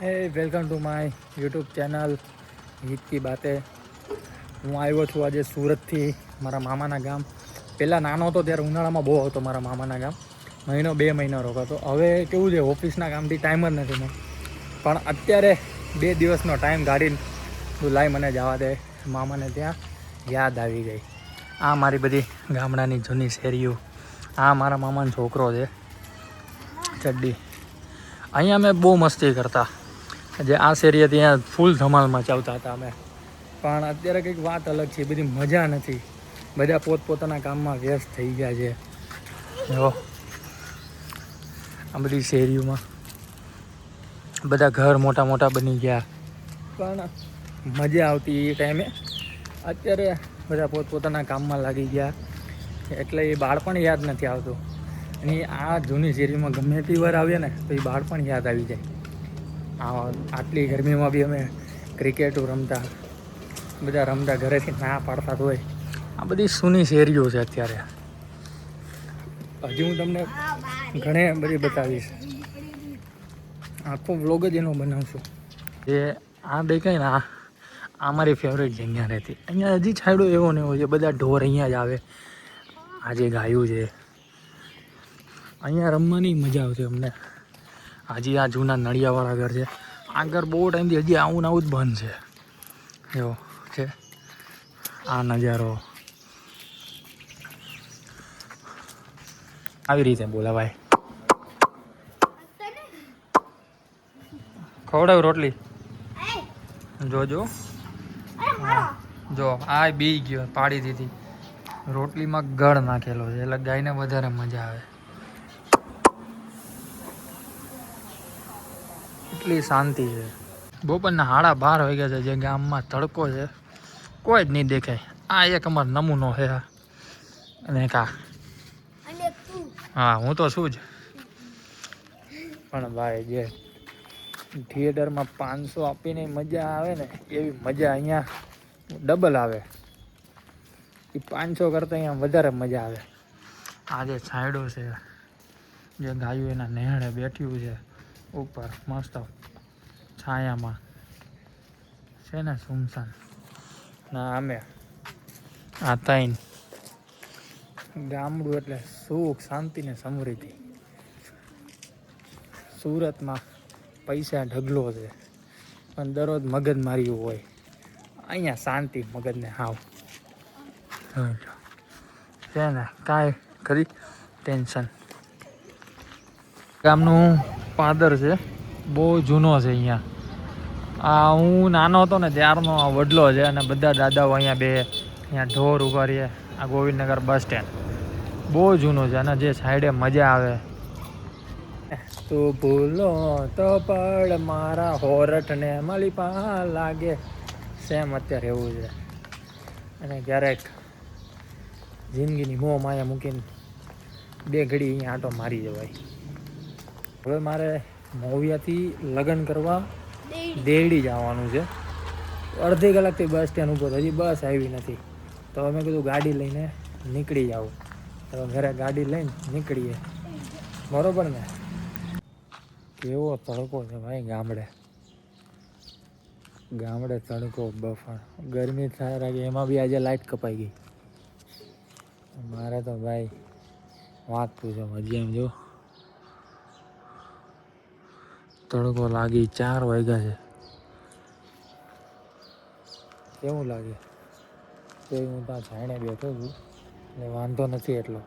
Welcome to my YouTube channel હિત કી બાતે. હું આવ્યો છું આજે સુરતથી મારા મામાના ગામ. પહેલાં નાનો હતો ત્યારે ઉનાળામાં બહુ હતો મારા મામાના ગામ, મહિનો 2 મહિના રોકાતો. હવે કેવું છે, ઓફિસના કામથી ટાઈમ જ નથી મને. પણ અત્યારે 2 દિવસનો ટાઈમ કાઢીને તું લાઈ મને જવા દે મામાને ત્યાં. યાદ આવી ગઈ. આ મારી બધી ગામડાની જૂની શેરીઓ. આ મારા મામાનો છોકરો છે ચડ્ડી. અહીંયા અમે બહુ મસ્તી કરતા. જે આ શેરી હતી ત્યાં ફૂલ ધમાલ મચાવતા હતા અમે. પણ અત્યારે કંઈક વાત અલગ છે, બધી મજા નથી. બધા પોતપોતાના કામમાં વ્યસ્ત થઈ ગયા છે. જો આ બધી શેરીઓમાં બધા ઘર મોટા મોટા બની ગયા, પણ મજા આવતી એ ટાઈમે. અત્યારે બધા પોતપોતાના કામમાં લાગી ગયા એટલે એ બાળપણ યાદ નથી આવતું. અને આ જૂની શેરીમાં ગમે તેટલી વાર આવીએ ને તો એ બાળપણ યાદ આવી જાય. આટલી ગરમીમાં બી અમે ક્રિકેટો રમતા, બધા રમતા, ઘરેથી ના પાડતા હોય. આ બધી જૂની શેરીઓ છે. અત્યારે હજી હું તમને ઘણી બધી બતાવીશ. આખો વ્લોગ જ એનો બનાવશું. જે આ દેખાય ને, આ મારી ફેવરેટ જગ્યા રહેતી. અહીંયા હજી છાંયડો એવો ને એવો છે. બધા ઢોર અહીંયા જ આવે. આ જે ગાયું છે, અહીંયા રમવાની મજા આવતી અમને. હજી આ જૂના નળિયાવાળા ઘર છે. આ ઘર બહુ ટાઈમથી હજી આવું ને આવું જ બંધ છે. એવો છે આ નજારો. આવી રીતે બોલા ભાઈ. ખવડાવ રોટલી. જોજો જો આ બી ગયો, પાડી દીધી. રોટલીમાં ગળ નાખેલો છે એટલે ગાયને વધારે મજા આવે. એટલી શાંતિ છે. બપોરના 12:30 વાગ્યા છે. જે ગામમાં તડકો છે કોઈ જ નહીં દેખાય. આ એક અમારો નમૂનો છે. અને કા હા, હું તો છું જ. પણ ભાઈ, જે થિયેટરમાં 500 આપીને મજા આવે ને, એવી મજા અહીંયા ડબલ આવે. એ 500 કરતાં અહીંયા વધારે મજા આવે. આ જે છાંયડો છે, જે ગાયું એના નેહળે બેઠ્યું છે ઉપર મસ્ત છાયામાં છે ને, સુમસાન. ના અમે આ તાઈન ગામડું એટલે સુખ, શાંતિ ને સમૃદ્ધિ. સુરતમાં પૈસા ઢગલો છે પણ દરરોજ મગજ માર્યું હોય. અહીંયા શાંતિ મગજને હાવ છે ને, કાંઈ ખરી ટેન્શન. ગામનું પાદર છે, બહુ જૂનો છે. અહીંયા આ હું નાનો હતો ને ત્યારનો આ વડલો છે. અને બધા દાદાઓ અહીંયા બે અહીંયા ઢોર ઊભા રહીએ. આ ગોવિંદનગર બસ સ્ટેન્ડ બહુ જૂનું છે. અને જે સાઈડે મજા આવે. તો ભૂલો તો પડ મારા હોરઠને મળી પા લાગે. સેમ અત્યારે એવું છે. અને ક્યારેક જિંદગીની મોહ માયા મૂકીને 2 ઘડી અહીંયા આંટો મારી જવાય. હવે મારે મોવિયાથી લગ્ન કરવા દેરડી જવાનું છે. અડધી કલાકથી બસ સ્ટેન્ડ ઊભો. હજી બસ આવી નથી. તો અમે કીધું ગાડી લઈને નીકળી જાઉં. તો ઘરે ગાડી લઈને નીકળીએ. બરોબર ને? કેવો તડકો છે ભાઈ ગામડે. તડકો બફાણ, ગરમી થાય લાગે. એમાં બી આજે લાઇટ કપાઈ ગઈ. મારે તો ભાઈ વાત પૂછો. હજી એમ જો તડકો લાગી 4 વાગ્યા છે. કેવું લાગે? તો હું ત્યાં છાયણે બેઠો છું એટલે વાંધો નથી એટલો.